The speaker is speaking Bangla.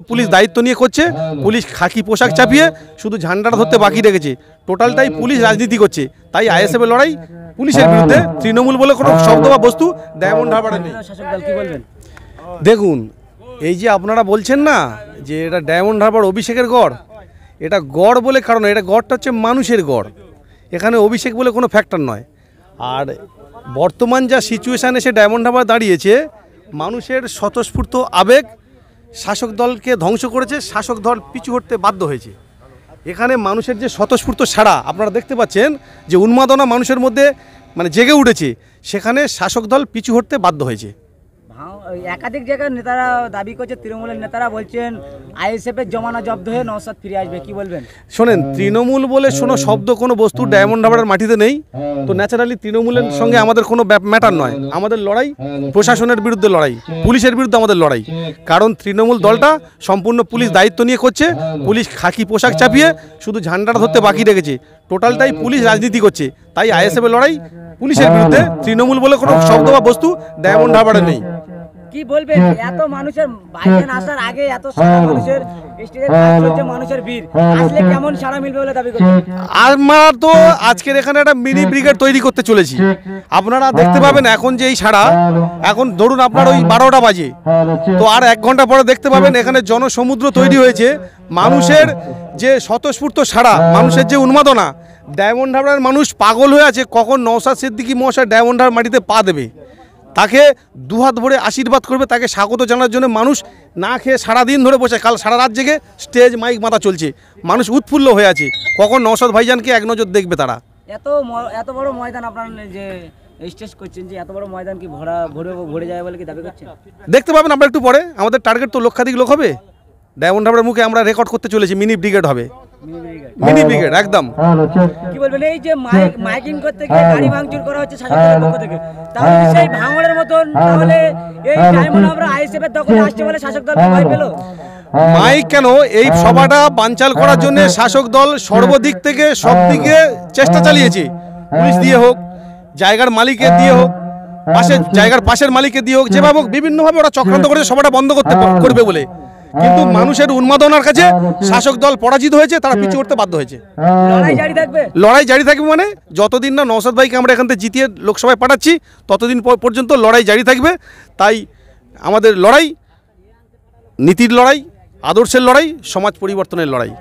পুলিশ দায়িত্ব নিয়ে করছে। পুলিশ খাকি পোশাক চাপিয়ে শুধু ঝান্ডাটা ধরতে বাকি রেখেছে। টোটালটাই পুলিশ রাজনীতি করছে। তাই আইএসএফের লড়াই পুলিশের বিরুদ্ধে। তৃণমূল বলে কোনো শব্দ বা বস্তু ডায়মন্ড হারবারে নেই। দেখুন, এই যে আপনারা বলছেন না যে এটা ডায়মন্ড হারবার অভিষেকের গড়, এটা গড় বলে কারণ এটা গড়টা হচ্ছে মানুষের গড়। এখানে অভিষেক বলে কোনো ফ্যাক্টর নয়। আর বর্তমান যা সিচুয়েশান এসে ডায়মন্ড হারবার দাঁড়িয়েছে, মানুষের স্বতঃস্ফূর্ত আবেগ শাসক দলকে ধ্বংস করেছে। শাসক দল পিছু হটতে বাধ্য হয়েছে। এখানে মানুষের যে স্বতঃস্ফূর্ত সাড়া আপনারা দেখতে পাচ্ছেন, যে উন্মাদনা মানুষের মধ্যে মানে জেগে উঠেছে, সেখানে শাসক দল পিছু হটতে বাধ্য হয়েছে। একাধিক জায়গায় নেতারা দাবি করছে, তৃণমূলের নেতারা বলছেন আইএসএফের জমানা জব্দ হয়ে নওশাদ ফিরে আসবে, কি বলবেন? শোনেন, তৃণমূল বলে কোনো শব্দ কোনো বস্তু ডায়মন্ড হারবারের মাটিতে নেই। তো ন্যাচারালি তৃণমূলের সঙ্গে আমাদের কোনো ম্যাটার নয়। আমাদের লড়াই প্রশাসনের বিরুদ্ধে লড়াই, পুলিশের বিরুদ্ধে আমাদের লড়াই। কারণ তৃণমূল দলটা সম্পূর্ণ পুলিশ দায়িত্ব নিয়ে করছে। পুলিশ খাকি পোশাক চাপিয়ে শুধু ঝান্ডাটা ধরতে বাকি রেখেছে। টোটালটাই পুলিশ রাজনীতি করছে। তাই আইএসএফের লড়াই পুলিশের বিরুদ্ধে। তৃণমূল বলে কোনো শব্দ বা বস্তু ডায়মন্ড হারবারে নেই। কি বলবেন, এত মানুষের বাইরে আসার আগে এত মানুষের স্টেজে চলছে, মানুষের ভিড় আসলে কেমন সাড়া মিলবে বলে দাবি করছেন? আমরা তো আজকের এখানে একটা মিনি ব্রিগেড তৈরি করতে চলেছি। আপনারা দেখতে পাবেন এখন যে এই সাড়া, এখন ধরুন আপনার ওই 12টা বাজে, তো আর 1 ঘন্টা পরে দেখতে পাবেন এখানে জনসমুদ্র তৈরি হয়েছে। মানুষের যে স্বতঃস্ফূর্ত সাড়া, মানুষের যে উন্মাদনা, ডায়মন্ড হারবারের মানুষ পাগল হয়ে আছে কখন নওশাদ সিদ্দিকী মহাশয় ডায়মন্ড হারবার মাটিতে পা দেবে, তাকে দুহাত ভরে আশীর্বাদ করবে, তাকে স্বাগত জানার জন্য মানুষ না খেয়ে সারাদিন ধরে বসে, কাল সারা রাত জেগে স্টেজ মাইক মাথা চলছে। মানুষ উৎফুল্ল হয়ে আছে কখন নওশাদ ভাইজানকে এক নজর দেখবে তারা। এত বড় ময়দান আপনারা যে স্টেজ করছেন, যে এত বড় ময়দান কি ভরে যায় বলে কি দাবি করছেন? দেখতে পাবেন আমরা একটু পরে। আমাদের টার্গেট তো লক্ষাধিক লোক হবে। ডায়মন্ড হারবারের মুখে আমরা রেকর্ড করতে চলেছি, মিনি ব্রিগেড হবে। মিনি ব্রিগেড একদম। কি বলবেন, এই যে মাইকিং করতে গিয়ে গাড়ি ভাঙচুর করা হচ্ছে শাসক দলের পক্ষ থেকে, তাহলে সেই ভাঙড়ের মতন তাহলে এই ডায়মন্ড হারবার আইএসএফের দখলে আসছে বলে শাসক দল ভয় পেল? মাইক কেন, এই সভাটা বানচাল করার জন্য শাসক দল সর্বদিক থেকে সব দিকে চেষ্টা চালিয়েছে। পুলিশ দিয়ে হোক, জায়গার মালিকের দিয়ে হোক, জায়গার পাশের মালিকের দিয়ে হোক, যেভাবে হোক বিভিন্নভাবে ওরা চক্রান্ত করেছে সভাটা বন্ধ করবে বলে। কিন্তু মানুষের উন্মাদনার কাছে শাসক দল পরাজিত হয়েছে, তারা পিছু উঠতে বাধ্য হয়েছে। লড়াই জারি থাকবে মানে যতদিন না নওশাদ ভাইকে আমরা এখান থেকে জিতিয়ে লোকসভায় পাঠাচ্ছি, ততদিন পর্যন্ত লড়াই জারি থাকবে। তাই আমাদের লড়াই নীতির লড়াই, আদর্শের লড়াই, সমাজ পরিবর্তনের লড়াই।